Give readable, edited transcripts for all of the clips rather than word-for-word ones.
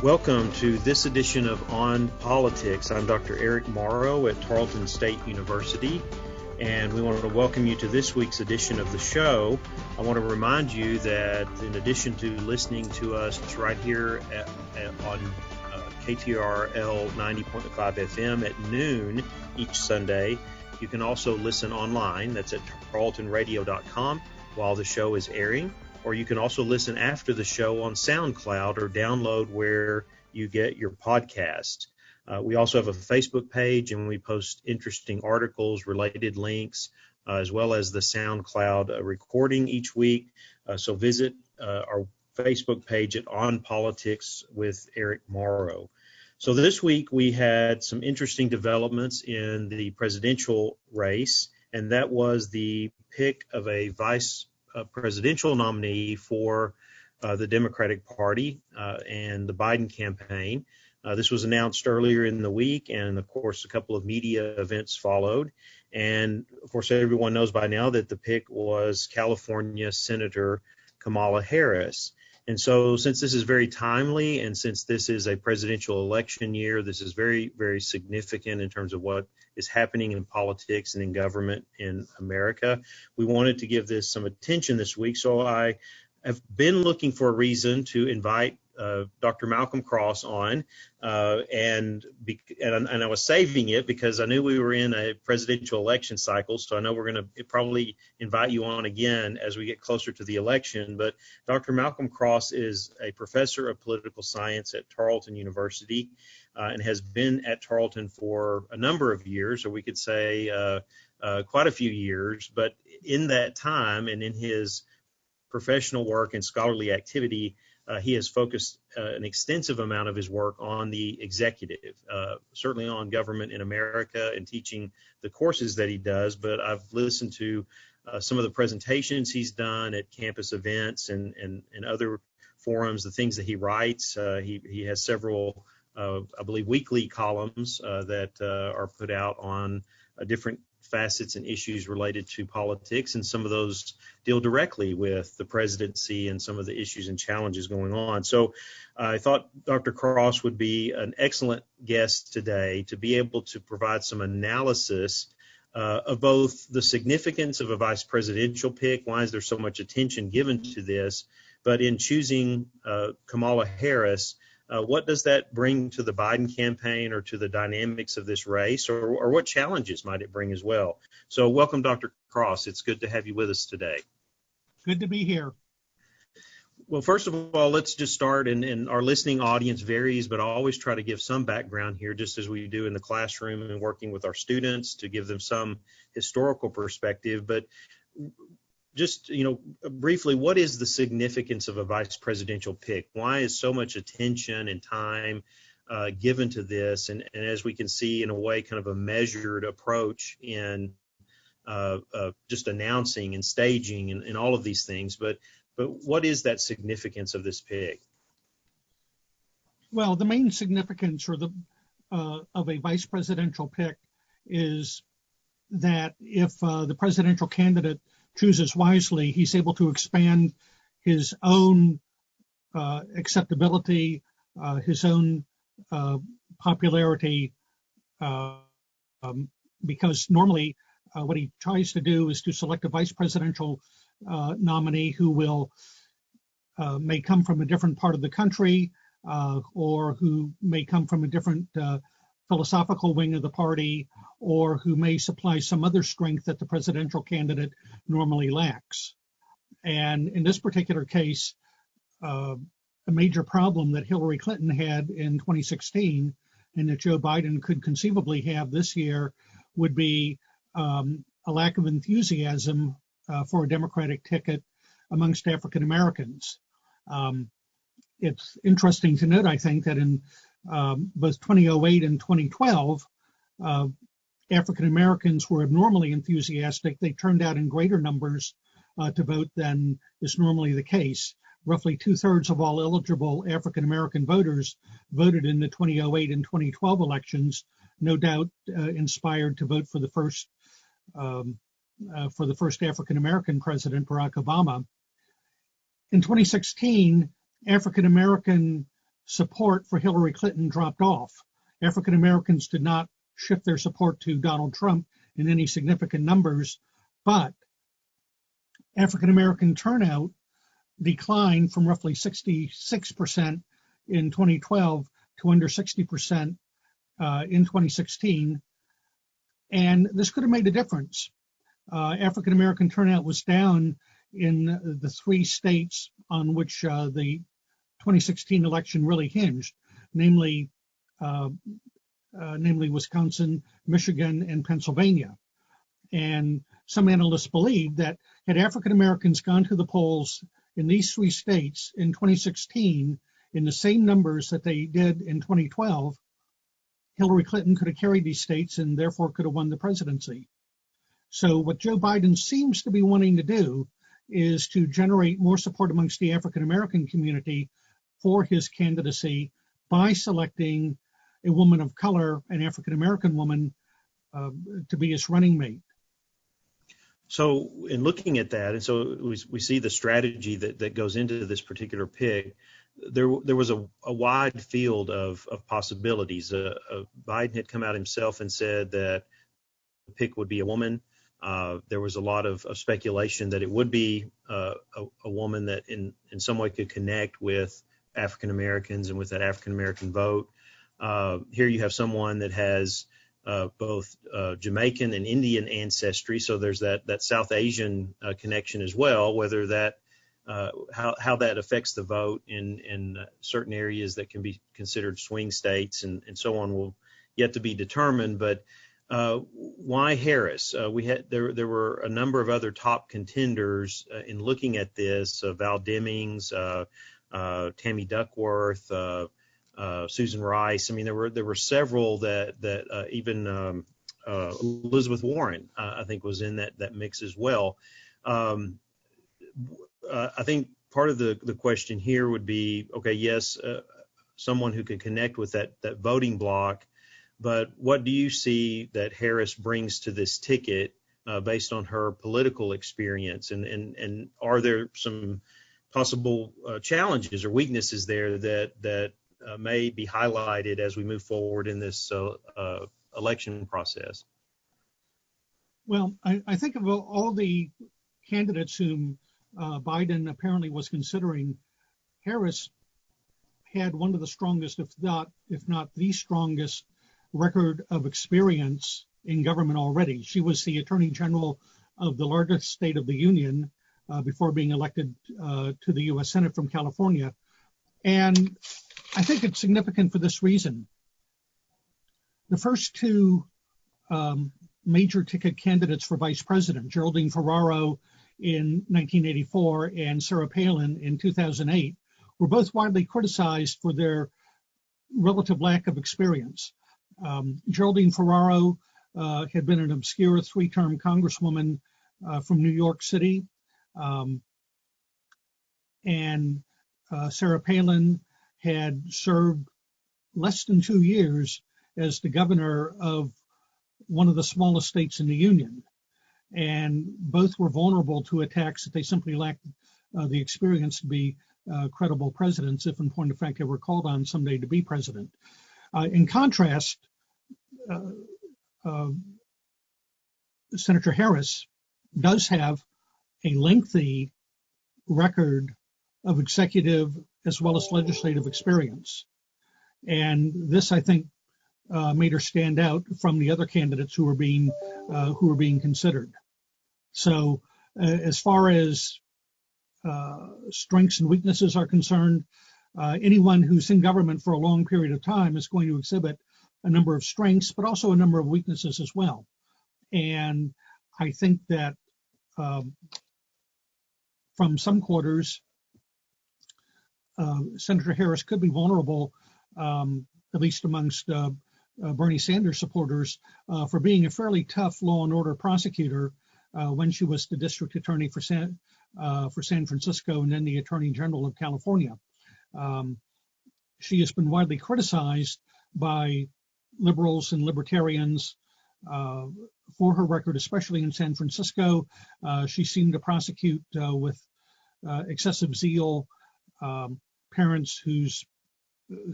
Welcome to this edition of On Politics. I'm Dr. Eric Morrow at Tarleton State University, and we want to welcome you to this week's edition of the show. I want to remind you that in addition to listening to us right here on KTRL 90.5 FM at noon each Sunday, you can also listen online. That's at tarletonradio.com while the show is airing. Or you can also listen after the show on SoundCloud or download where you get your podcast. We also have a Facebook page, and we post interesting articles, related links, as well as the SoundCloud recording each week. So visit our Facebook page at On Politics with Eric Morrow. So this week we had some interesting developments in the presidential race, and that was the pick of a vice presidential nominee for the Democratic Party and the Biden campaign. This was announced earlier in the week, and of course a couple of media events followed. And of course everyone knows by now that the pick was California Senator Kamala Harris. And so since this is very timely, and since this is a presidential election year, this is very, very significant in terms of what is happening in politics and in government in America. We wanted to give this some attention this week. So I have been looking for a reason to invite Dr. Malcolm Cross on, and I was saving it because I knew we were in a presidential election cycle, so I know we're going to probably invite you on again as we get closer to the election. But Dr. Malcolm Cross is a professor of political science at Tarleton University and has been at Tarleton for a number of years, or we could say quite a few years. But in that time and in his professional work and scholarly activity, he has focused an extensive amount of his work on the executive, certainly on government in America and teaching the courses that he does. But I've listened to some of the presentations he's done at campus events and other forums, the things that he writes. He has several, I believe, weekly columns that are put out on different facets and issues related to politics, and some of those deal directly with the presidency and some of the issues and challenges going on. So I thought Dr. Cross would be an excellent guest today to be able to provide some analysis of both the significance of a vice presidential pick, why is there so much attention given to this, but in choosing Kamala Harris, what does that bring to the Biden campaign or to the dynamics of this race, or what challenges might it bring as well? So welcome, Dr. Cross. It's good to have you with us today. Good to be here. Well, first of all, let's just start, and our listening audience varies, but I always try to give some background here, just as we do in the classroom and working with our students to give them some historical perspective. But just, briefly, what is the significance of a vice presidential pick? Why is so much attention and time given to this? And as we can see, in a way, kind of a measured approach in just announcing and staging and all of these things. But what is that significance of this pick? Well, the main significance of a vice presidential pick is that if the presidential candidate chooses wisely, he's able to expand his own acceptability, his own popularity, because normally what he tries to do is to select a vice presidential nominee who may come from a different part of the country or who may come from a different philosophical wing of the party, or who may supply some other strength that the presidential candidate normally lacks. And in this particular case, a major problem that Hillary Clinton had in 2016 and that Joe Biden could conceivably have this year would be a lack of enthusiasm for a Democratic ticket amongst African Americans. It's interesting to note, I think, that in both 2008 and 2012, African Americans were abnormally enthusiastic. They turned out in greater numbers to vote than is normally the case. Roughly 2/3 of all eligible African American voters voted in the 2008 and 2012 elections, no doubt inspired to vote for the first African American president, Barack Obama. In 2016, African American support for Hillary Clinton dropped off. African Americans did not shift their support to Donald Trump in any significant numbers, but African American turnout declined from roughly 66% in 2012 to under 60% in 2016. And this could have made a difference. African American turnout was down in the 3 states on which the 2016 election really hinged, namely Wisconsin, Michigan, and Pennsylvania. And some analysts believe that had African Americans gone to the polls in these 3 states in 2016 in the same numbers that they did in 2012, Hillary Clinton could have carried these states and therefore could have won the presidency. So what Joe Biden seems to be wanting to do is to generate more support amongst the African American community for his candidacy by selecting a woman of color, an African American woman, to be his running mate. So in looking at that, and so we see the strategy that goes into this particular pick, there was a wide field of possibilities. Biden had come out himself and said that the pick would be a woman. There was a lot of speculation that it would be a woman that in some way could connect with African Americans and with that African American vote. Here you have someone that has both Jamaican and Indian ancestry, so there's that South Asian connection as well. Whether that how that affects the vote in certain areas that can be considered swing states and so on will yet to be determined. But why Harris? There were a number of other top contenders in looking at this: Val Demings, Tammy Duckworth, Susan Rice. I mean, there were several that even Elizabeth Warren, I think, was in that mix as well. I think part of the question here would be, okay, yes, someone who could connect with that voting bloc, but what do you see that Harris brings to this ticket based on her political experience, and are there some possible challenges or weaknesses there that may be highlighted as we move forward in this election process? Well, I think of all the candidates whom Biden apparently was considering, Harris had one of the strongest, if not the strongest, record of experience in government already. She was the Attorney General of the largest state of the Union before being elected to the U.S. Senate from California. And I think it's significant for this reason. The first 2 major ticket candidates for vice president, Geraldine Ferraro in 1984 and Sarah Palin in 2008, were both widely criticized for their relative lack of experience. Geraldine Ferraro had been an obscure 3-term congresswoman from New York City, and Sarah Palin had served less than 2 years as the governor of one of the smallest states in the Union. And both were vulnerable to attacks that they simply lacked the experience to be credible presidents, if in point of fact they were called on someday to be president. In contrast, Senator Harris does have a lengthy record of executive as well as legislative experience. And this, I think, made her stand out from the other candidates who were being considered. So as far as strengths and weaknesses are concerned, anyone who's in government for a long period of time is going to exhibit a number of strengths, but also a number of weaknesses as well. And I think that from some quarters, Senator Harris could be vulnerable, at least amongst Bernie Sanders supporters, for being a fairly tough law and order prosecutor when she was the district attorney for San Francisco and then the Attorney General of California. She has been widely criticized by liberals and libertarians for her record, especially in San Francisco. She seemed to prosecute with excessive zeal parents whose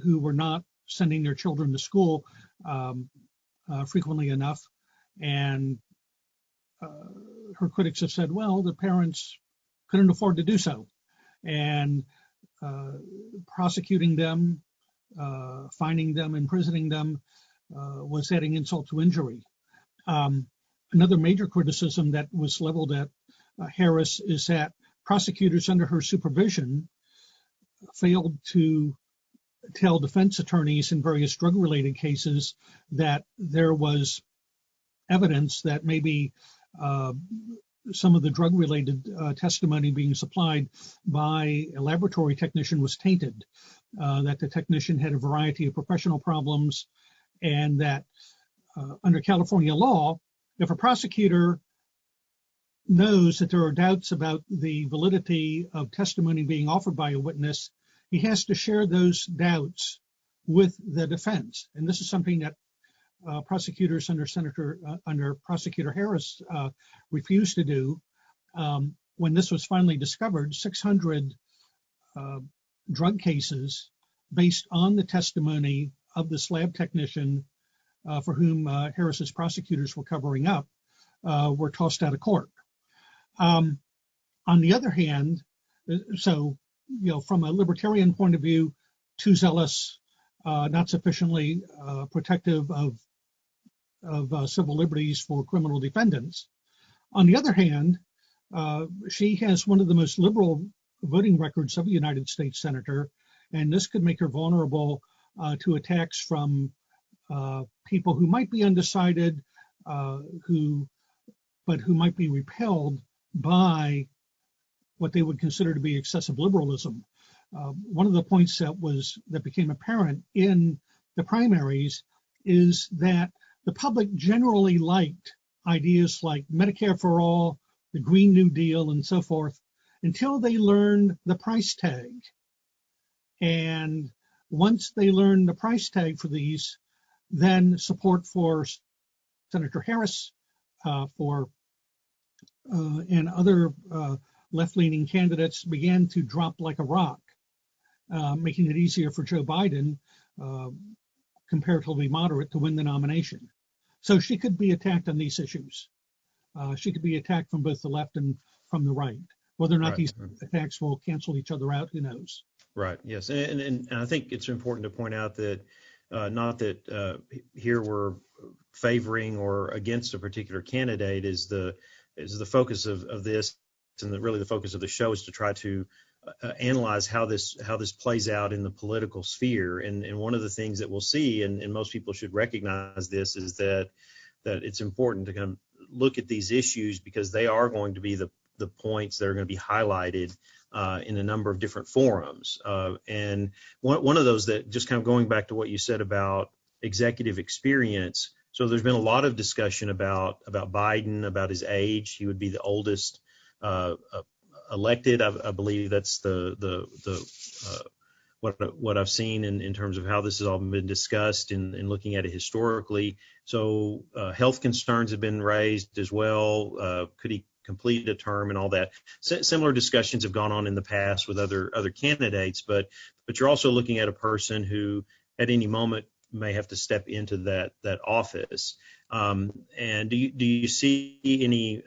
who were not sending their children to school frequently enough. And her critics have said, well, the parents couldn't afford to do so. And prosecuting them, fining them, imprisoning them was adding insult to injury. Another major criticism that was leveled at Harris is that prosecutors under her supervision failed to tell defense attorneys in various drug-related cases that there was evidence that maybe some of the drug-related testimony being supplied by a laboratory technician was tainted, that the technician had a variety of professional problems, and that under California law, if a prosecutor knows that there are doubts about the validity of testimony being offered by a witness, he has to share those doubts with the defense. And this is something that prosecutors under Prosecutor Harris refused to do. When this was finally discovered, 600 drug cases based on the testimony of this lab technician for whom Harris's prosecutors were covering up were tossed out of court. On the other hand, so, from a libertarian point of view, too zealous, not sufficiently protective of civil liberties for criminal defendants. On the other hand, she has one of the most liberal voting records of a United States senator, and this could make her vulnerable to attacks from people who might be undecided, who might be repelled by what they would consider to be excessive liberalism. One of the points that became apparent in the primaries is that the public generally liked ideas like Medicare for all, the Green New Deal, and so forth, until they learned the price tag. And once they learned the price tag for these, then support for Senator Harris and other left-leaning candidates began to drop like a rock, making it easier for Joe Biden, comparatively moderate, to win the nomination. So she could be attacked on these issues. She could be attacked from both the left and from the right. Whether or not these attacks will cancel each other out, who knows? Right. Yes. And I think it's important to point out that not that here we're favoring or against a particular candidate is the focus of this, and really the focus of the show is to try to analyze how this plays out in the political sphere. And one of the things that we'll see, and most people should recognize this, is that it's important to kind of look at these issues because they are going to be the points that are going to be highlighted in a number of different forums. And one of those that, just kind of going back to what you said about executive experience, so there's been a lot of discussion about Biden, about his age. He would be the oldest elected. I believe that's what I've seen in terms of how this has all been discussed and looking at it historically. So health concerns have been raised as well. Could he complete a term and all that? Similar discussions have gone on in the past with other candidates, but you're also looking at a person who at any moment may have to step into that office. And do you see any,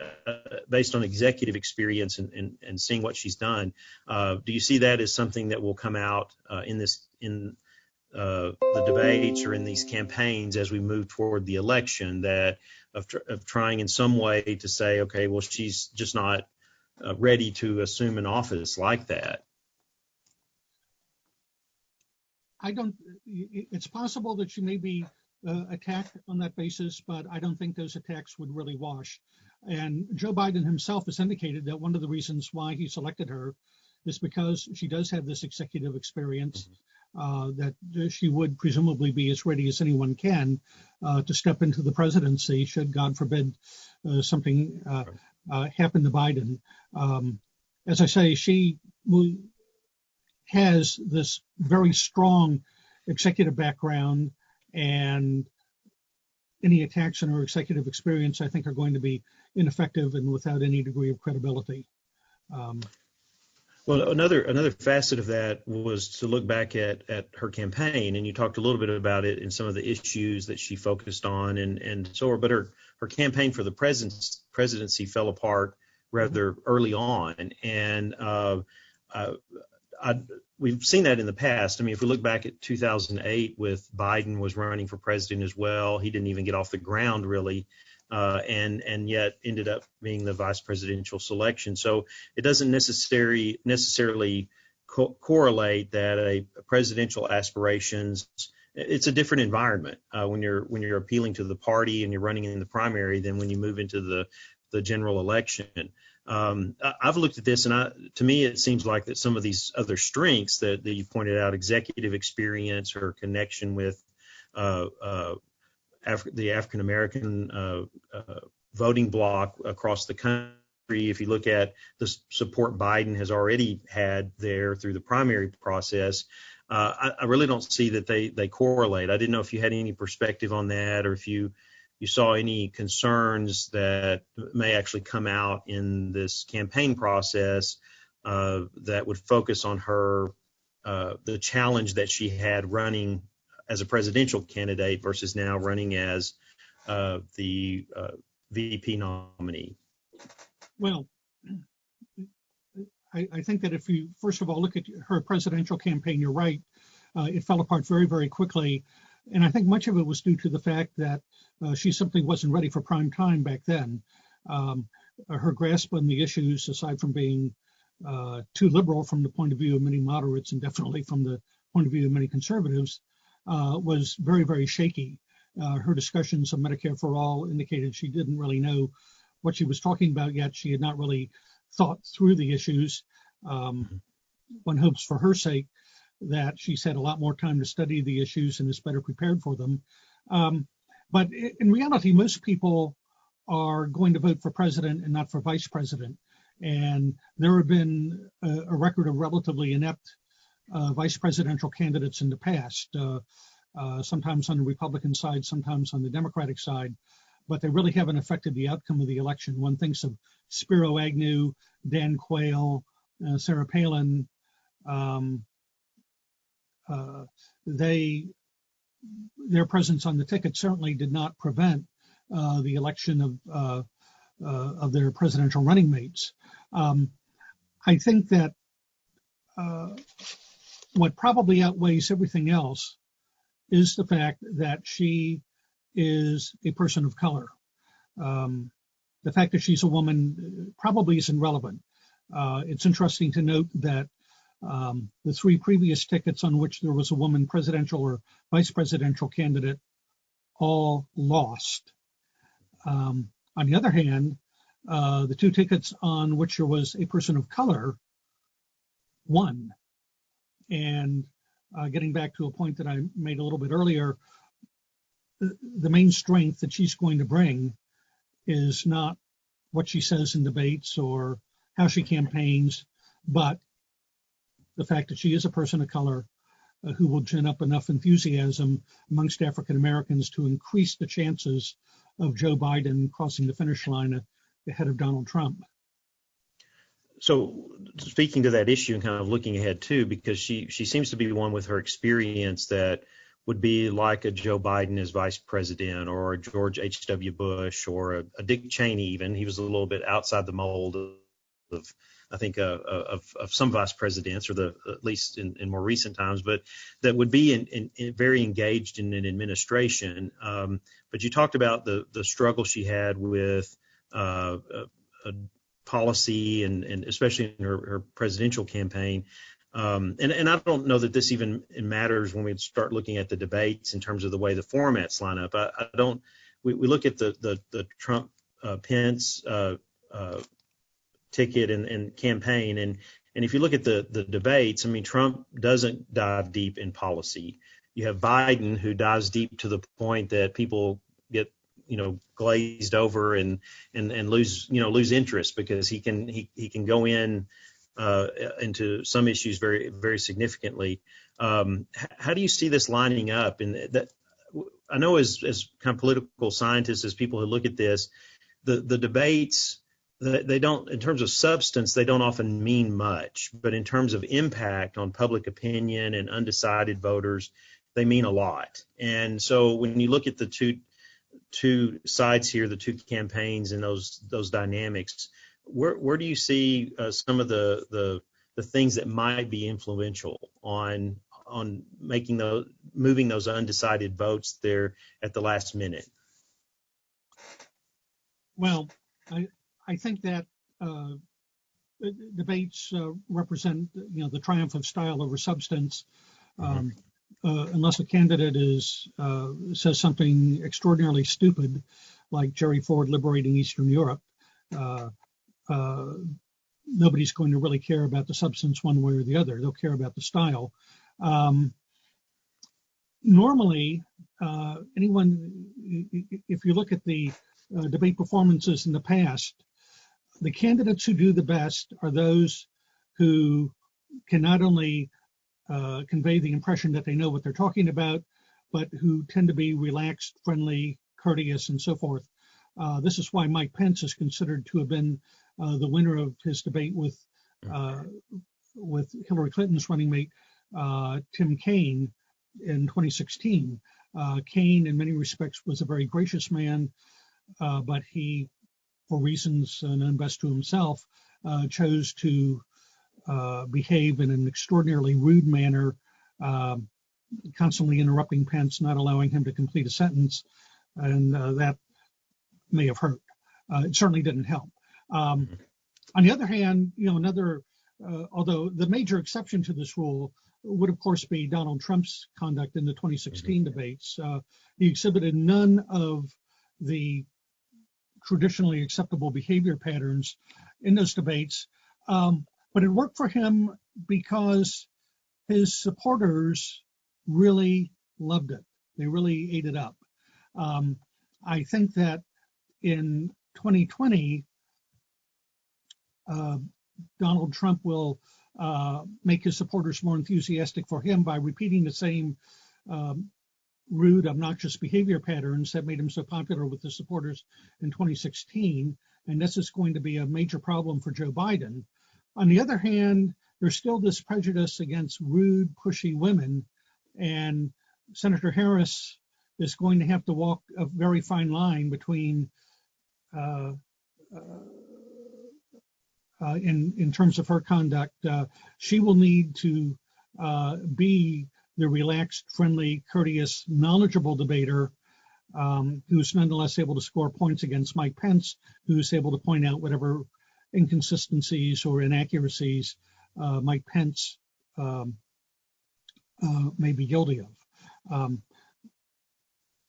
based on executive experience and seeing what she's done, do you see that as something that will come out in the debates or in these campaigns as we move toward the election, that of trying in some way to say, okay, well, she's just not ready to assume an office like that? It's possible that she may be attacked on that basis, but I don't think those attacks would really wash. And Joe Biden himself has indicated that one of the reasons why he selected her is because she does have this executive experience, that she would presumably be as ready as anyone can to step into the presidency should, God forbid, something happen to Biden. As I say, she has this very strong executive background, and any attacks on her executive experience, I think, are going to be ineffective and without any degree of credibility. Well, another facet of that was to look back at her campaign, and you talked a little bit about it in some of the issues that she focused on, and so on. But her campaign for the presidency fell apart rather early on, and uh, we've seen that in the past. I mean, if we look back at 2008, with Biden was running for president as well, he didn't even get off the ground really. And yet ended up being the vice presidential selection. So it doesn't necessarily correlate that a presidential aspirations. It's a different environment when you're appealing to the party and you're running in the primary than when you move into the general election. I've looked at this, and to me, it seems like that some of these other strengths that you pointed out, executive experience or connection with the African American voting bloc across the country. If you look at the support Biden has already had there through the primary process, I really don't see that they correlate. I didn't know if you had any perspective on that, or if you saw any concerns that may actually come out in this campaign process that would focus on her, the challenge that she had running as a presidential candidate versus now running as the VP nominee. Well, I think that if you, first of all, look at her presidential campaign, you're right. It fell apart very, very quickly. And I think much of it was due to the fact that she simply wasn't ready for prime time back then. Her grasp on the issues, aside from being too liberal from the point of view of many moderates and definitely from the point of view of many conservatives, was very, very shaky. Her discussions of Medicare for All indicated she didn't really know what she was talking about yet. She had not really thought through the issues. One hopes for her sake that she's had a lot more time to study the issues and is better prepared for them. But in reality, most people are going to vote for president and not for vice president. And there have been a record of relatively inept vice presidential candidates in the past, sometimes on the Republican side, sometimes on the Democratic side, but they really haven't affected the outcome of the election. One thinks of Spiro Agnew, Dan Quayle, Sarah Palin. Their presence on the ticket certainly did not prevent the election of their presidential running mates. I think that what probably outweighs everything else is the fact that she is a person of color. The fact that she's a woman probably isn't relevant. It's interesting to note that the three previous tickets on which there was a woman presidential or vice presidential candidate all lost. On the other hand, the two tickets on which there was a person of color won. And getting back to a point that I made a little bit earlier, the main strength that she's going to bring is not what she says in debates or how she campaigns, but the fact that she is a person of color who will gin up enough enthusiasm amongst African Americans to increase the chances of Joe Biden crossing the finish line ahead of Donald Trump. So speaking to that issue and kind of looking ahead too, because she seems to be one with her experience that would be like a Joe Biden as vice president, or a George H.W. Bush, or a Dick Cheney even. He was a little bit outside the mold of I think of some vice presidents, or at least in more recent times, but that would be in very engaged in an administration. But you talked about the struggle she had with policy and especially in her presidential campaign. And I don't know that this even matters when we start looking at the debates in terms of the way the formats line up. We look at the Trump Pence ticket and campaign, and if you look at the debates, I mean, Trump doesn't dive deep in policy. You have Biden, who dives deep to the point that people get glazed over and lose interest, because he can go into some issues very, very significantly. How do you see this lining up? And that, I know as kind of political scientists, as people who look at this, the debates they don't, in terms of substance, they don't often mean much, but in terms of impact on public opinion and undecided voters, they mean a lot. And so when you look at the two sides here, the two campaigns and those dynamics, where do you see some of the things that might be influential on moving those undecided votes there at the last minute? Well, I think that debates represent, the triumph of style over substance. Unless a candidate says something extraordinarily stupid, like Jerry Ford liberating Eastern Europe, nobody's going to really care about the substance one way or the other. They'll care about the style. Normally, if you look at the debate performances in the past, the candidates who do the best are those who can not only convey the impression that they know what they're talking about, but who tend to be relaxed, friendly, courteous, and so forth. This is why Mike Pence is considered to have been the winner of his debate with Hillary Clinton's running mate, Tim Kaine, in 2016. Kaine, in many respects, was a very gracious man, but he, for reasons known best to himself, chose to behave in an extraordinarily rude manner, constantly interrupting Pence, not allowing him to complete a sentence, and that may have hurt. It certainly didn't help. On the other hand, although the major exception to this rule would, of course, be Donald Trump's conduct in the 2016 debates. He exhibited none of the traditionally acceptable behavior patterns in those debates, but it worked for him because his supporters really loved it. They really ate it up. I think that in 2020, Donald Trump will make his supporters more enthusiastic for him by repeating the same rude, obnoxious behavior patterns that made him so popular with the supporters in 2016. And this is going to be a major problem for Joe Biden. On the other hand, there's still this prejudice against rude, pushy women. And Senator Harris is going to have to walk a very fine line between in terms of her conduct. She will need to be the relaxed, friendly, courteous, knowledgeable debater who's nonetheless able to score points against Mike Pence, who's able to point out whatever inconsistencies or inaccuracies Mike Pence may be guilty of.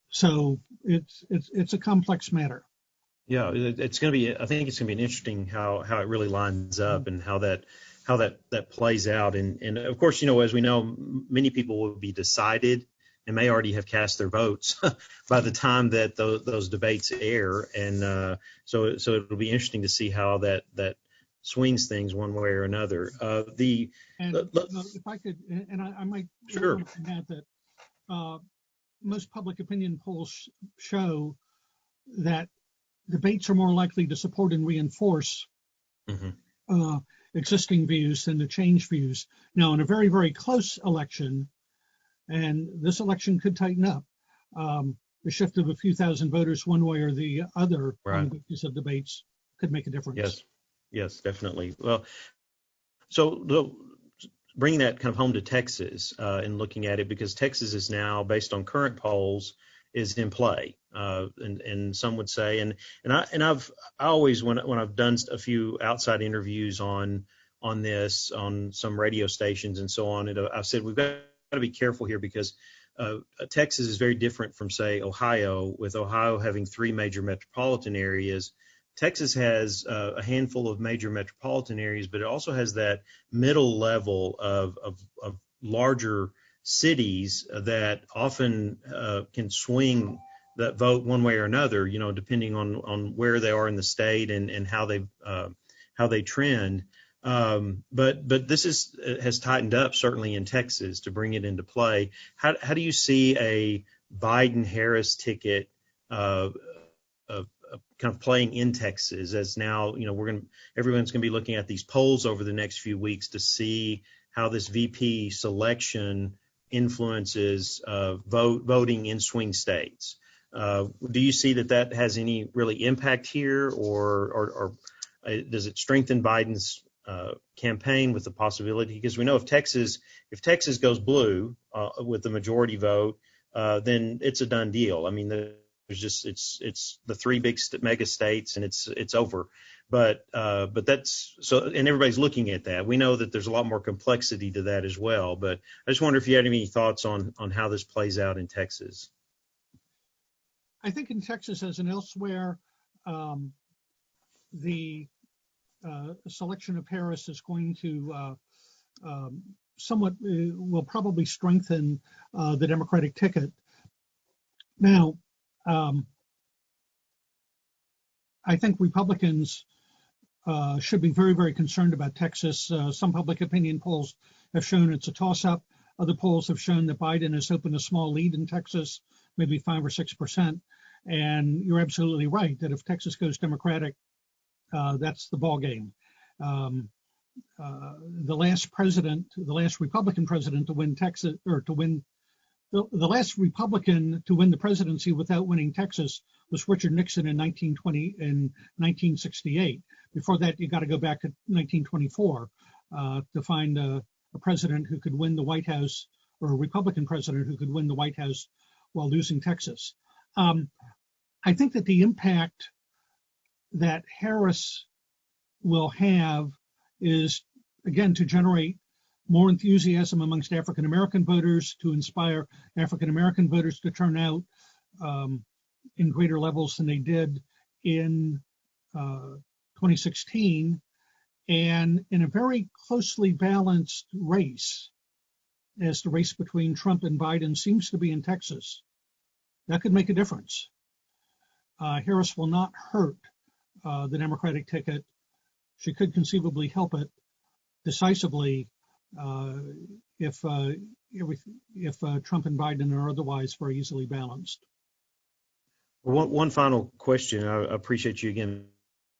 So it's a complex matter. Yeah, it's going to be. I think it's going to be interesting how it really lines up and how that plays out. And of course, as we know, many people will be decided and may already have cast their votes by the time that those debates air. And so it'll be interesting to see how that swings things one way or another. If I could, and I might sure add that most public opinion polls show that debates are more likely to support and reinforce existing views than to change views. Now, in a very, very close election, and this election could tighten up, the shift of a few thousand voters one way or the other on the basis of debates could make a difference. Yes, definitely. Well, so bringing that kind of home to Texas and looking at it, because Texas is now, based on current polls, is in play, and some would say, and I've always, when I've done a few outside interviews on this on some radio stations and so on, I've said we've got to be careful here because Texas is very different from, say, Ohio. With Ohio having 3 major metropolitan areas, Texas has a handful of major metropolitan areas, but it also has that middle level of larger cities that often can swing that vote one way or another, depending on where they are in the state and how they trend. But this has tightened up, certainly in Texas, to bring it into play. How do you see a Biden-Harris ticket kind of playing in Texas, as now, everyone's going to be looking at these polls over the next few weeks to see how this VP selection influences voting in swing states. Do you see that has any really impact here, or does it strengthen Biden's campaign with the possibility? Because we know if Texas goes blue with the majority vote, then it's a done deal. I mean, it's the three big mega states, and it's over. But that's so, and everybody's looking at that. We know that there's a lot more complexity to that as well. But I just wonder if you had any thoughts on how this plays out in Texas. I think in Texas, as in elsewhere, the selection of Harris is going to somewhat will probably strengthen the Democratic ticket. Now, I think Republicans should be very, very concerned about Texas. Some public opinion polls have shown it's a toss-up. Other polls have shown that Biden has opened a small lead in Texas, maybe 5 or 6%. And you're absolutely right that if Texas goes Democratic, that's the ball game. The last Republican president to win Texas, or to win the last Republican to win the presidency without winning Texas, was Richard Nixon in 1968. Before that, you got to go back to 1924 to find a president who could win the White House, or a Republican president who could win the White House while losing Texas. I think that the impact that Harris will have is, again, to generate more enthusiasm amongst African American voters, to inspire African American voters to turn out in greater levels than they did in 2016, and in a very closely balanced race, as the race between Trump and Biden seems to be in Texas. That could make a difference. Harris will not hurt the Democratic ticket. She could conceivably help it decisively if Trump and Biden are otherwise very easily balanced. One final question. I appreciate you again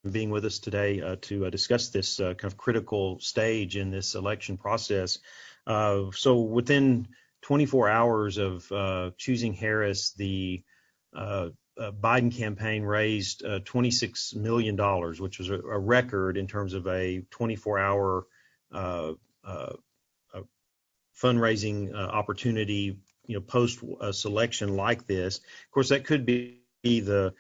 being with us today to discuss this kind of critical stage in this election process. So within 24 hours of choosing Harris, the Biden campaign raised $26 million, which was a record in terms of a 24-hour fundraising opportunity, post a selection like this. Of course, that could be a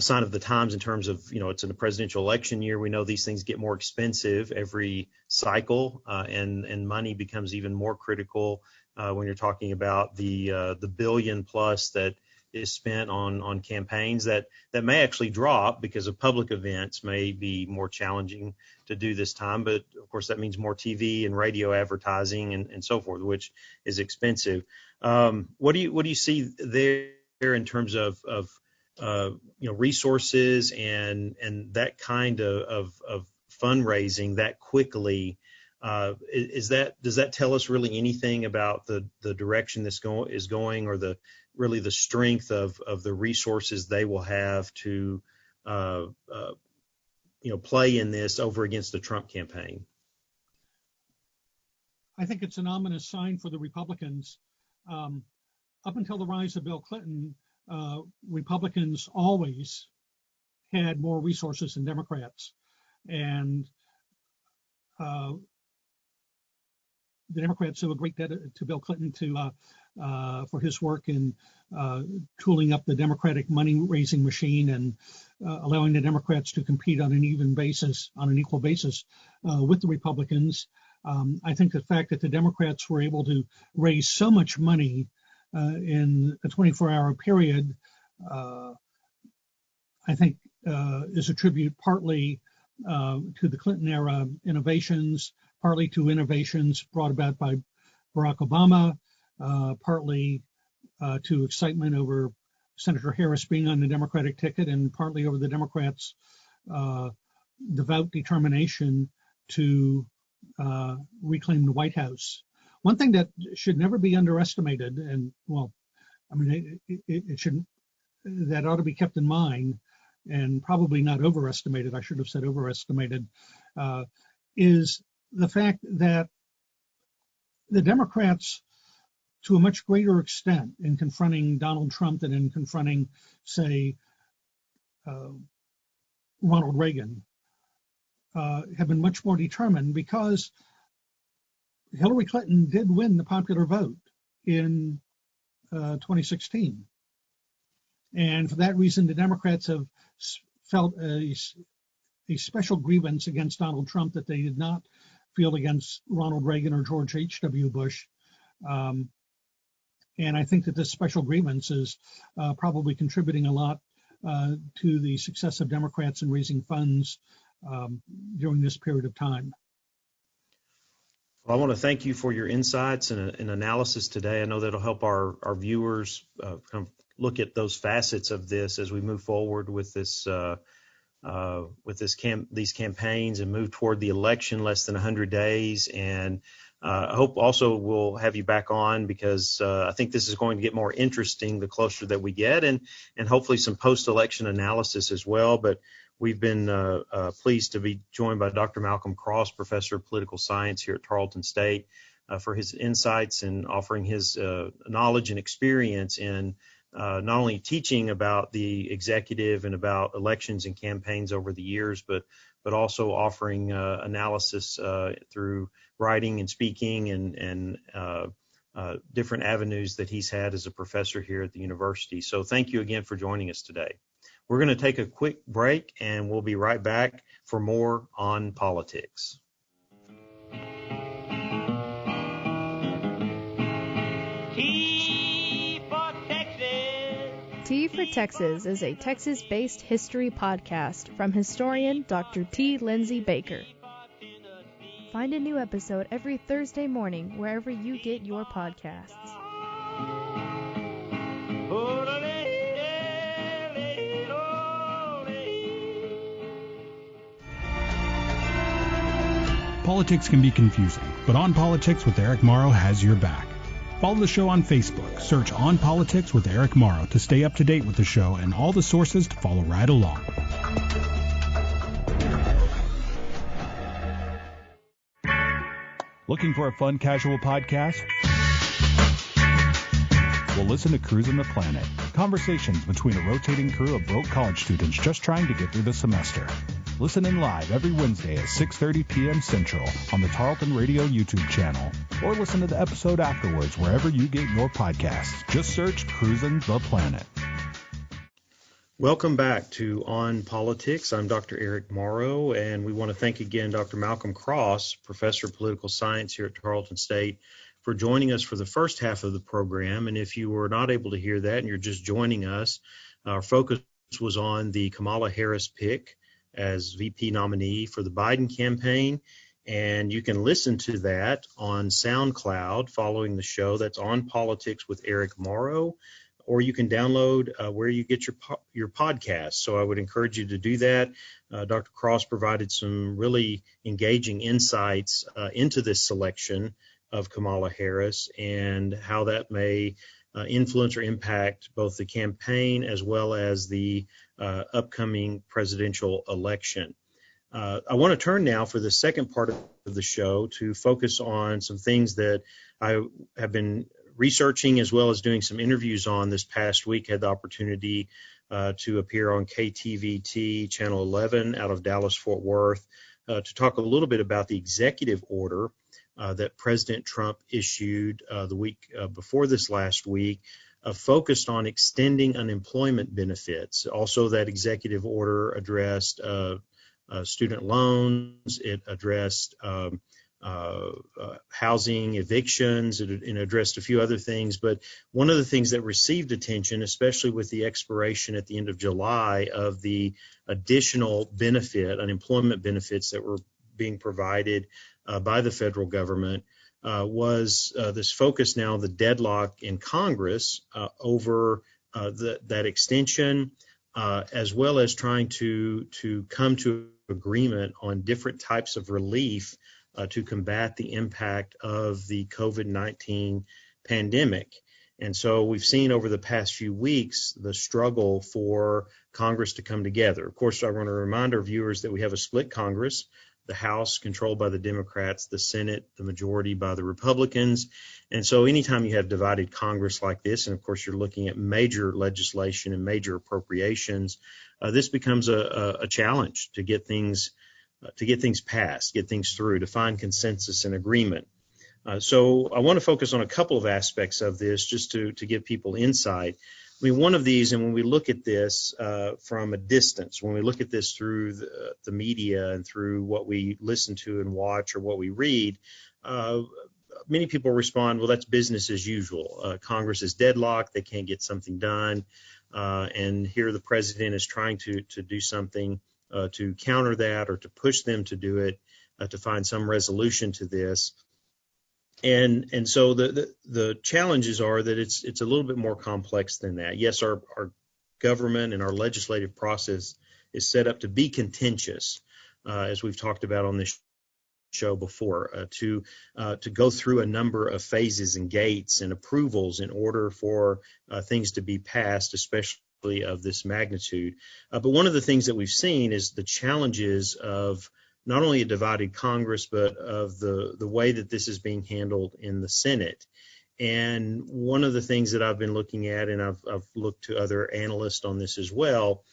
sign of the times in terms of, it's in a presidential election year. We know these things get more expensive every cycle, and money becomes even more critical when you're talking about the billion plus that is spent on campaigns that may actually drop because of public events may be more challenging to do this time. But of course, that means more TV and radio advertising and so forth, which is expensive. What do you see there in terms of resources and that kind of fundraising that quickly? Does that tell us really anything about the direction this is going, or the strength of the resources they will have to play in this over against the Trump campaign? I think it's an ominous sign for the Republicans. Up until the rise of Bill Clinton, Republicans always had more resources than Democrats, and the Democrats owe a great debt to Bill Clinton for his work in tooling up the Democratic money-raising machine and allowing the Democrats to compete on an equal basis with the Republicans. I think the fact that the Democrats were able to raise so much money in a 24-hour period, I think is a tribute partly to the Clinton-era innovations, partly to innovations brought about by Barack Obama, partly to excitement over Senator Harris being on the Democratic ticket, and partly over the Democrats' devout determination to reclaim the White House. One thing that should never be underestimated, and that ought to be kept in mind, and probably not overestimated, I should have said overestimated, is the fact that the Democrats, to a much greater extent in confronting Donald Trump than in confronting, say, Ronald Reagan, have been much more determined, because Hillary Clinton did win the popular vote in 2016. And for that reason, the Democrats have felt a special grievance against Donald Trump that they did not feel against Ronald Reagan or George H.W. Bush. And I think that this special grievance is probably contributing a lot to the success of Democrats in raising funds during this period of time. Well, I want to thank you for your insights and analysis today. I know that'll help our viewers kind of look at those facets of this as we move forward with this these campaigns and move toward the election less than 100 days. And I hope also we'll have you back on, because I think this is going to get more interesting the closer that we get, and hopefully some post-election analysis as well. But we've been pleased to be joined by Dr. Malcolm Cross, Professor of Political Science here at Tarleton State, for his insights and offering his knowledge and experience in not only teaching about the executive and about elections and campaigns over the years, but also offering analysis through writing and speaking and different avenues that he's had as a professor here at the university. So thank you again for joining us today. We're going to take a quick break, and we'll be right back for more On Politics. T for Texas is a Texas-based history podcast from historian Dr. T. Lindsay Baker. Find a new episode every Thursday morning wherever you get your podcasts. Politics can be confusing, but On Politics with Eric Morrow has your back. Follow the show on Facebook. Search On Politics with Eric Morrow to stay up to date with the show and all the sources to follow right along. Looking for a fun, casual podcast? Well, listen to Cruising the Planet. Conversations between a rotating crew of broke college students just trying to get through the semester. Listen in live every Wednesday at 6:30 p.m. Central on the Tarleton Radio YouTube channel, or listen to the episode afterwards wherever you get your podcasts. Just search Cruising the Planet. Welcome back to On Politics. I'm Dr. Eric Morrow, and we want to thank again Dr. Malcolm Cross, Professor of Political Science here at Tarleton State, for joining us for the first half of the program. And if you were not able to hear that and you're just joining us, our focus was on the Kamala Harris pick as VP nominee for the Biden campaign. And you can listen to that on SoundCloud following the show. That's On Politics with Eric Morrow, or you can download where you get your podcast. So I would encourage you to do that. Dr. Cross provided some really engaging insights into this selection of Kamala Harris and how that may influence or impact both the campaign as well as the upcoming presidential election. I want to turn now for the second part of the show to focus on some things that I have been researching as well as doing some interviews on this past week. I had the opportunity to appear on KTVT Channel 11 out of Dallas-Fort Worth to talk a little bit about the executive order that President Trump issued the week before this last week, focused on extending unemployment benefits. Also, that executive order addressed student loans. It addressed housing evictions. It addressed a few other things. But one of the things that received attention, especially with the expiration at the end of July of the additional unemployment benefits that were being provided by the federal government, was this focus now on the deadlock in Congress over that extension, as well as trying to come to agreement on different types of relief to combat the impact of the COVID-19 pandemic. And so we've seen over the past few weeks the struggle for Congress to come together. Of course, I want to remind our viewers that we have a split Congress, the House controlled by the Democrats, the Senate, the majority by the Republicans. And so anytime you have divided Congress like this, and of course you're looking at major legislation and major appropriations, this becomes a challenge to get things passed, get things through, to find consensus and agreement. So I want to focus on a couple of aspects of this just to give people insight. I mean, one of these, and when we look at this from a distance, when we look at this through the media and through what we listen to and watch or what we read, many people respond, well, that's business as usual. Congress is deadlocked. They can't get something done. And here the president is trying to do something to counter that or to push them to do it, to find some resolution to this. And so the challenges are that it's a little bit more complex than that. Yes, our government and our legislative process is set up to be contentious, as we've talked about on this show before, to go through a number of phases and gates and approvals in order for things to be passed, especially of this magnitude. But one of the things that we've seen is the challenges of not only a divided Congress, but of the way that this is being handled in the Senate. And one of the things that I've been looking at, and I've looked to other analysts on this as well,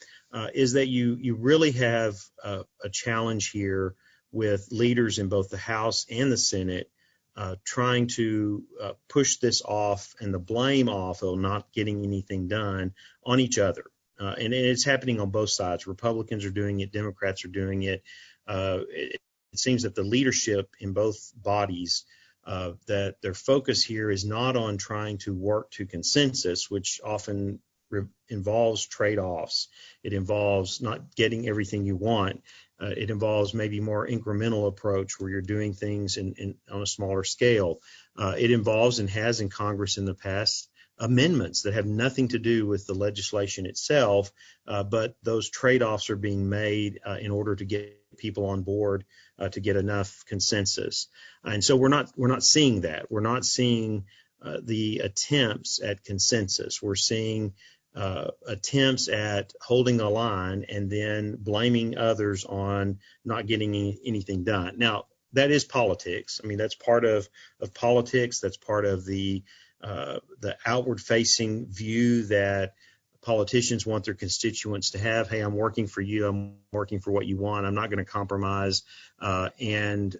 is that you really have a challenge here with leaders in both the House and the Senate trying to push this off and the blame off of not getting anything done on each other. And it's happening on both sides. Republicans are doing it. Democrats are doing it. It seems that the leadership in both bodies, that their focus here is not on trying to work to consensus, which often involves trade-offs. It involves not getting everything you want. It involves maybe more incremental approach where you're doing things on a smaller scale. It involves and has in Congress in the past amendments that have nothing to do with the legislation itself, but those trade-offs are being made in order to get people on board to get enough consensus. And so we're not seeing that. We're not seeing the attempts at consensus. We're seeing attempts at holding the line and then blaming others on not getting anything done. Now, that is politics. I mean, that's part of politics. That's part of the outward-facing view that politicians want their constituents to have. Hey, I'm working for you. I'm working for what you want. I'm not going to compromise. And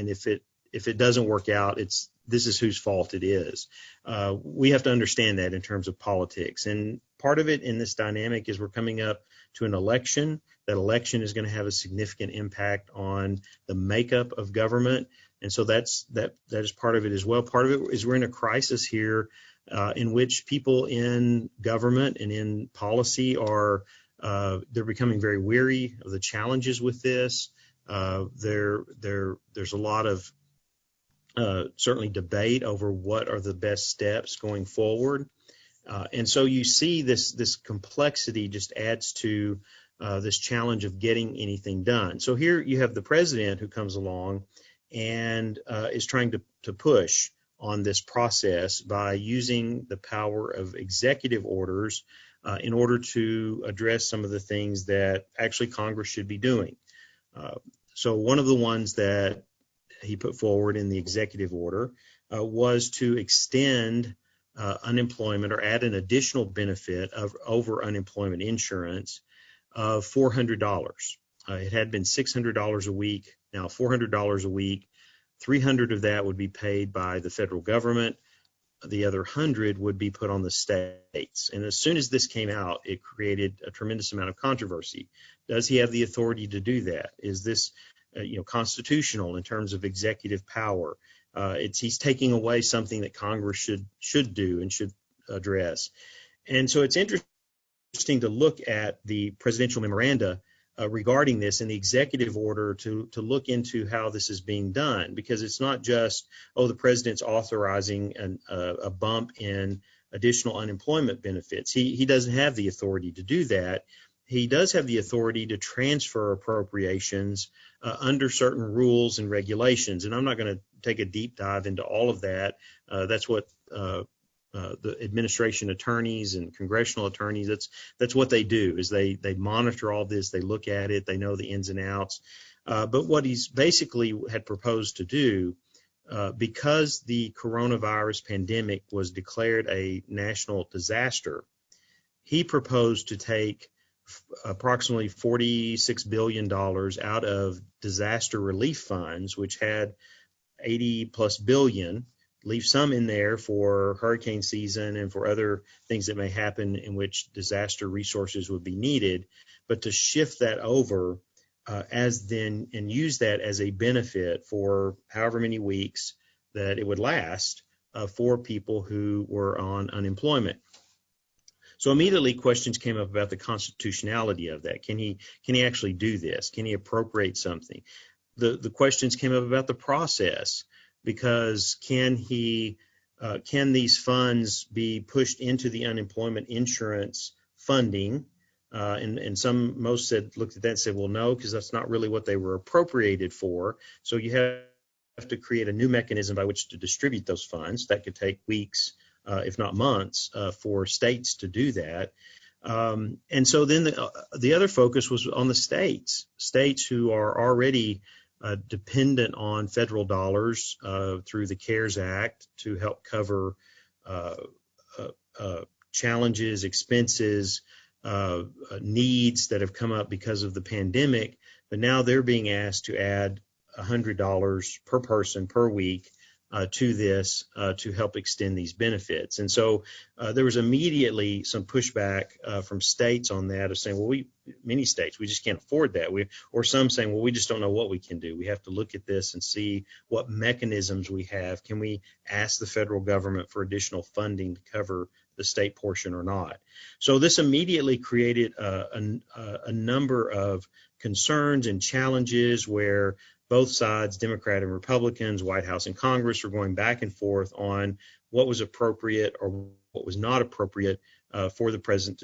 if it doesn't work out, this is whose fault it is. We have to understand that in terms of politics. And part of it in this dynamic is we're coming up to an election. That election is going to have a significant impact on the makeup of government. And so that is part of it as well. Part of it is we're in a crisis here in which people in government and in policy they're becoming very weary of the challenges with this. There's a lot of certainly debate over what are the best steps going forward. And so you see this complexity just adds to this challenge of getting anything done. So here you have the president who comes along and is trying to push on this process by using the power of executive orders in order to address some of the things that actually Congress should be doing. So one of the ones that he put forward in the executive order was to extend unemployment or add an additional benefit over unemployment insurance of $400. It had been $600 a week, now $400 a week. $300 of that would be paid by the federal government. The other $100 would be put on the states. And as soon as this came out, it created a tremendous amount of controversy. Does he have the authority to do that? Is this constitutional in terms of executive power? He's taking away something that Congress should do and should address. And so it's interesting to look at the presidential memoranda regarding this in the executive order to look into how this is being done, because it's not just, the president's authorizing a bump in additional unemployment benefits. He doesn't have the authority to do that. He does have the authority to transfer appropriations under certain rules and regulations. And I'm not going to take a deep dive into all of that. That's what the administration attorneys and congressional attorneys. That's what they do, is they monitor all this, they look at it, they know the ins and outs. But what he's basically had proposed to do, because the coronavirus pandemic was declared a national disaster, he proposed to take approximately $46 billion out of disaster relief funds, which had 80 plus billion, leave some in there for hurricane season and for other things that may happen in which disaster resources would be needed, but to shift that over and use that as a benefit for however many weeks that it would last for people who were on unemployment. So immediately questions came up about the constitutionality of that. Can he actually do this? Can he appropriate something? The questions came up about the process, because can these funds be pushed into the unemployment insurance funding? And most looked at that and said, well, no, because that's not really what they were appropriated for. So you have to create a new mechanism by which to distribute those funds. That could take weeks, if not months, for states to do that. And so then the other focus was on the states who are already dependent on federal dollars through the CARES Act to help cover challenges, expenses, needs that have come up because of the pandemic. But now they're being asked to add $100 per person per week to this to help extend these benefits. And so there was immediately some pushback from states on that, of saying, well, many states, we just can't afford that. Or some saying, well, we just don't know what we can do. We have to look at this and see what mechanisms we have. Can we ask the federal government for additional funding to cover the state portion or not? So this immediately created a number of concerns and challenges where both sides, Democrat and Republicans, White House and Congress, were going back and forth on what was appropriate or what was not appropriate for the president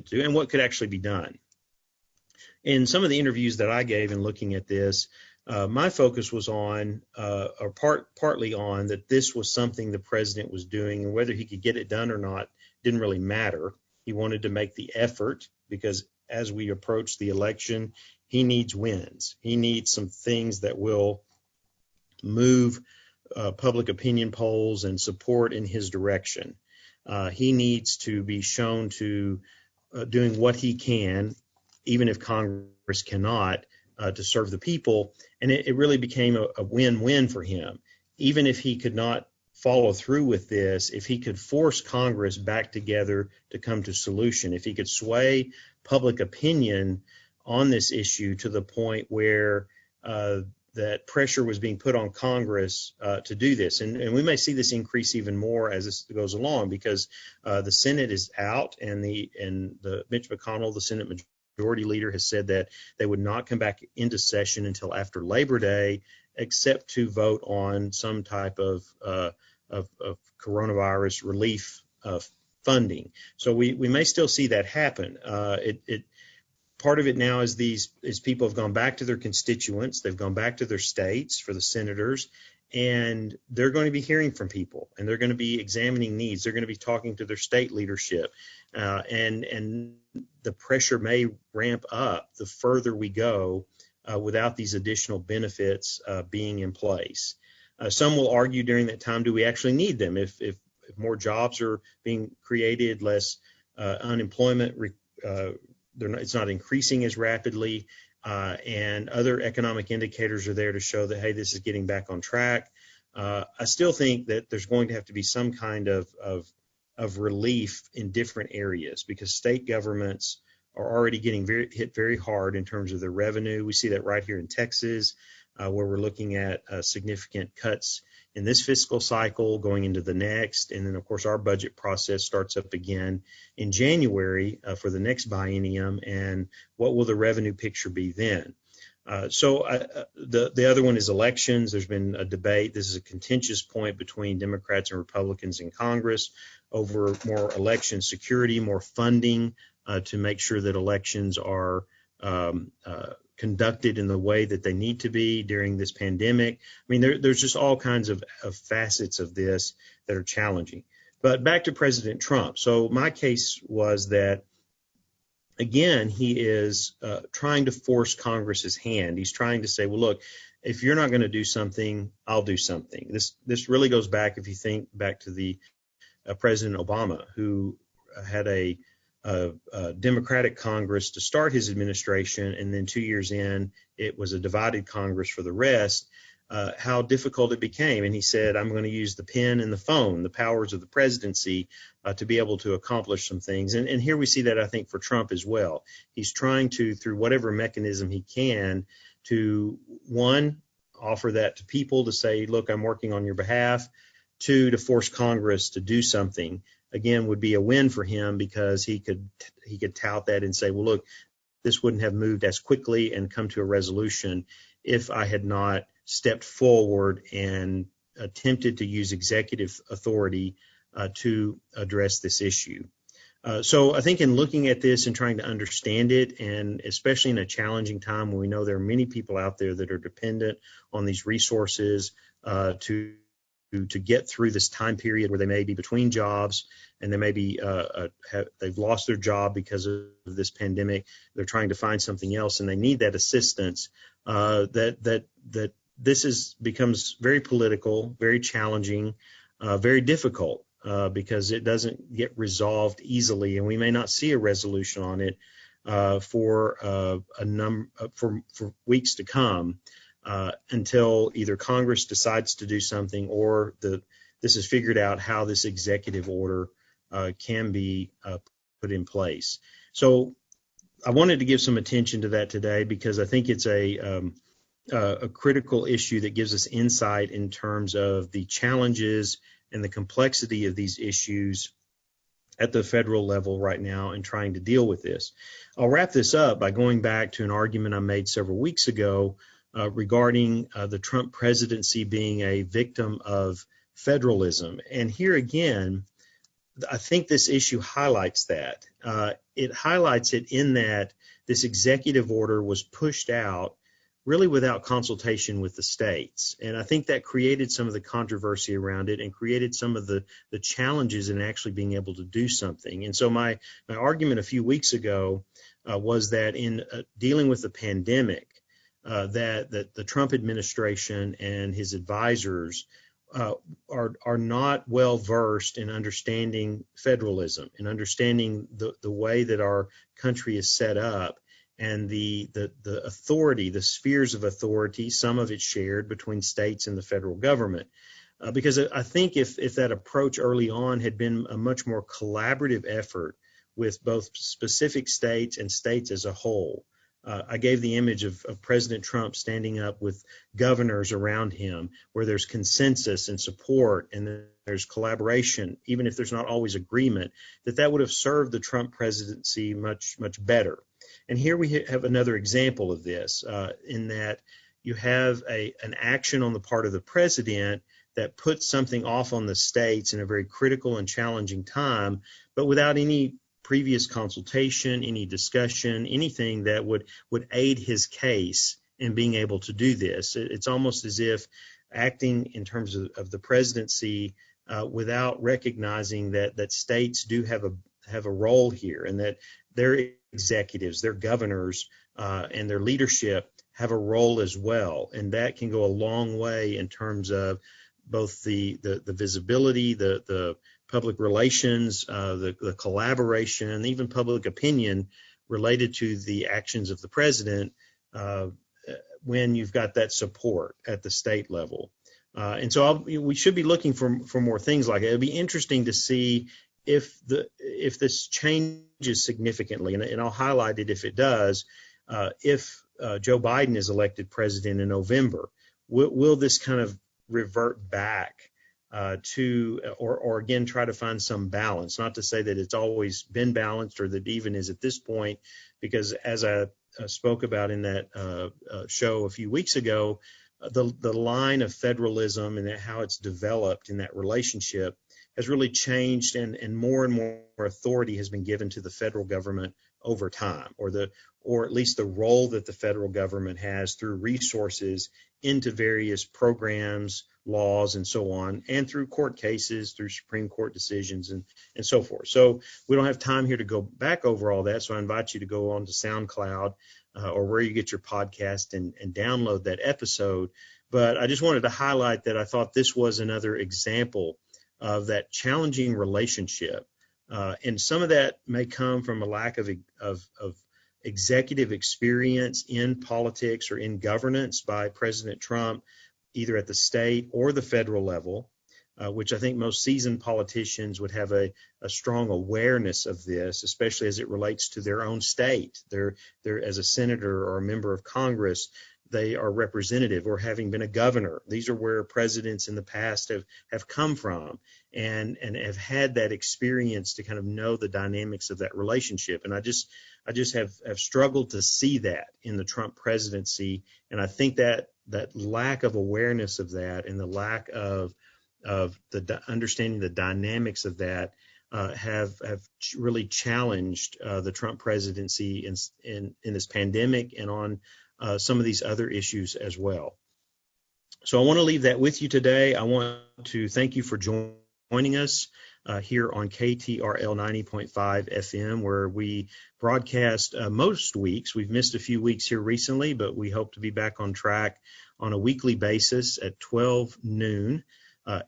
to do, and what could actually be done. In some of the interviews that I gave in looking at this, my focus was on, partly on, that this was something the president was doing, and whether he could get it done or not didn't really matter. He wanted to make the effort, because as we approach the election, he needs wins. He needs some things that will move public opinion polls and support in his direction. He needs to be shown to doing what he can, even if Congress cannot, to serve the people. And it really became a win-win for him. Even if he could not follow through with this, if he could force Congress back together to come to a solution, if he could sway public opinion on this issue to the point where that pressure was being put on Congress to do this. And we may see this increase even more as this goes along, because the Senate is out, and the Mitch McConnell, the Senate majority leader, has said that they would not come back into session until after Labor Day, except to vote on some type of coronavirus relief funding. So we may still see that happen. Part of it now is people have gone back to their constituents, they've gone back to their states for the senators, and they're going to be hearing from people, and they're going to be examining needs. They're going to be talking to their state leadership, and the pressure may ramp up the further we go without these additional benefits being in place. Some will argue during that time, do we actually need them? If more jobs are being created, less unemployment, it's not increasing as rapidly, and other economic indicators are there to show that, hey, this is getting back on track. I still think that there's going to have to be some kind of relief in different areas, because state governments are already getting hit very hard in terms of their revenue. We see that right here in Texas, where we're looking at significant cuts in this fiscal cycle going into the next. And then, of course, our budget process starts up again in January for the next biennium. And what will the revenue picture be then? The other one is elections. There's been a debate. This is a contentious point between Democrats and Republicans in Congress over more election security, more funding to make sure that elections are conducted in the way that they need to be during this pandemic. I mean, there's just all kinds of facets of this that are challenging. But back to President Trump. So my case was that, again, he is trying to force Congress's hand. He's trying to say, well, look, if you're not going to do something, I'll do something. This really goes back, if you think back to the President Obama, who had a Democratic Congress to start his administration, and then 2 years in, it was a divided Congress for the rest. How difficult it became. And he said, I'm going to use the pen and the phone, the powers of the presidency, to be able to accomplish some things. And here we see that, I think, for Trump as well. He's trying to, through whatever mechanism he can, to, one, offer that to people to say, look, I'm working on your behalf. Two, to force Congress to do something, again, would be a win for him, because he could tout that and say, well, look, this wouldn't have moved as quickly and come to a resolution if I had not stepped forward and attempted to use executive authority to address this issue. So I think in looking at this and trying to understand it, and especially in a challenging time when we know there are many people out there that are dependent on these resources to get through this time period where they may be between jobs and they may be they've lost their job because of this pandemic. They're trying to find something else and they need that assistance. That this becomes very political, very challenging, very difficult because it doesn't get resolved easily, and we may not see a resolution on it for weeks to come. Until either Congress decides to do something or this is figured out how this executive order can be put in place. So I wanted to give some attention to that today because I think it's a critical issue that gives us insight in terms of the challenges and the complexity of these issues at the federal level right now and trying to deal with this. I'll wrap this up by going back to an argument I made several weeks ago regarding the Trump presidency being a victim of federalism. And here again, I think this issue highlights that. It highlights it in that this executive order was pushed out really without consultation with the states. And I think that created some of the controversy around it and created some of the challenges in actually being able to do something. And so my argument a few weeks ago was that in dealing with the pandemic, that the Trump administration and his advisors are not well versed in understanding federalism and understanding the way that our country is set up and the authority, the spheres of authority, some of it shared between states and the federal government. Because I think if that approach early on had been a much more collaborative effort with both specific states and states as a whole. I gave the image of President Trump standing up with governors around him where there's consensus and support and there's collaboration, even if there's not always agreement, that would have served the Trump presidency much, much better. And here we have another example of this in that you have an action on the part of the president that puts something off on the states in a very critical and challenging time, but without any previous consultation, any discussion, anything that would aid his case in being able to do this. It's almost as if acting in terms of the presidency without recognizing that states do have a role here and that their executives, their governors, and their leadership have a role as well. And that can go a long way in terms of both the visibility, the public relations, the collaboration, even public opinion related to the actions of the president when you've got that support at the state level. And so we should be looking for more things like it. It'll be interesting to see if this changes significantly, and I'll highlight it if it does. If Joe Biden is elected president in November, will this kind of revert back to, or again, try to find some balance? Not to say that it's always been balanced or that even is at this point, because as I spoke about in that show a few weeks ago, the line of federalism and how it's developed in that relationship has really changed, and more authority has been given to the federal government over time, or at least the role that the federal government has through resources into various programs, laws and so on, and through court cases, through Supreme Court decisions and so forth. So we don't have time here to go back over all that. So I invite you to go on to SoundCloud or where you get your podcast and download that episode. But I just wanted to highlight that I thought this was another example of that challenging relationship. And some of that may come from a lack of executive experience in politics or in governance by President Trump, either at the state or the federal level, which I think most seasoned politicians would have a strong awareness of this, especially as it relates to their own state. They're as a senator or a member of Congress, they are representative, or having been a governor. These are where presidents in the past have come from and have had that experience to kind of know the dynamics of that relationship. And I just have struggled to see that in the Trump presidency. And I think that lack of awareness of that and the lack of the understanding the dynamics of that have really challenged the Trump presidency in this pandemic and on some of these other issues as well. So I want to leave that with you today. I want to thank you for joining us here on KTRL 90.5 FM, where we broadcast most weeks. We've missed a few weeks here recently, but we hope to be back on track on a weekly basis at 12 noon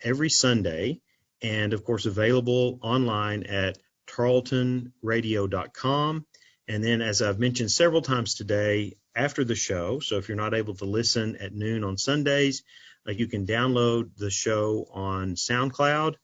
every Sunday, and of course available online at tarletonradio.com. And then, as I've mentioned several times today, after the show, so if you're not able to listen at noon on Sundays, you can download the show on SoundCloud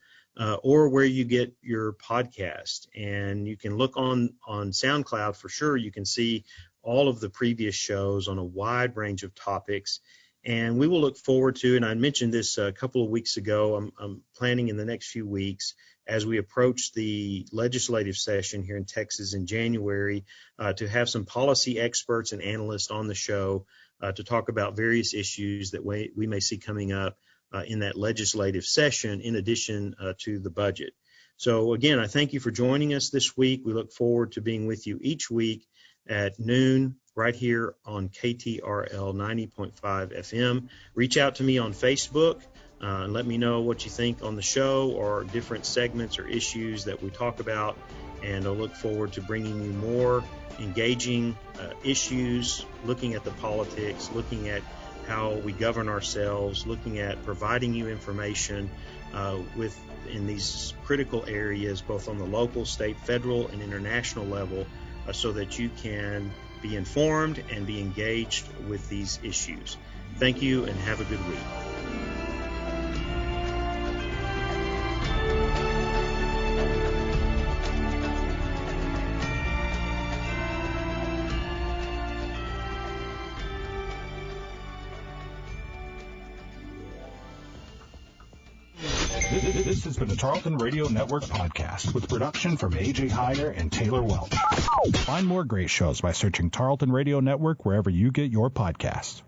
or where you get your podcast. And you can look on SoundCloud for sure. You can see all of the previous shows on a wide range of topics. And we will look forward to, and I mentioned this a couple of weeks ago, I'm planning in the next few weeks as we approach the legislative session here in Texas in January to have some policy experts and analysts on the show to talk about various issues that we may see coming up in that legislative session in addition to the budget. So again, I thank you for joining us this week. We look forward to being with you each week at noon right here on KTRL 90.5 FM. Reach out to me on Facebook and let me know what you think on the show or different segments or issues that we talk about. And I'll look forward to bringing you more engaging issues, looking at the politics, looking at how we govern ourselves, looking at providing you information in these critical areas, both on the local, state, federal, and international level, so that you can be informed and be engaged with these issues. Thank you and have a good week. This has been a Tarleton Radio Network podcast with production from A.J. Heyer and Taylor Welch. Find more great shows by searching Tarleton Radio Network wherever you get your podcasts.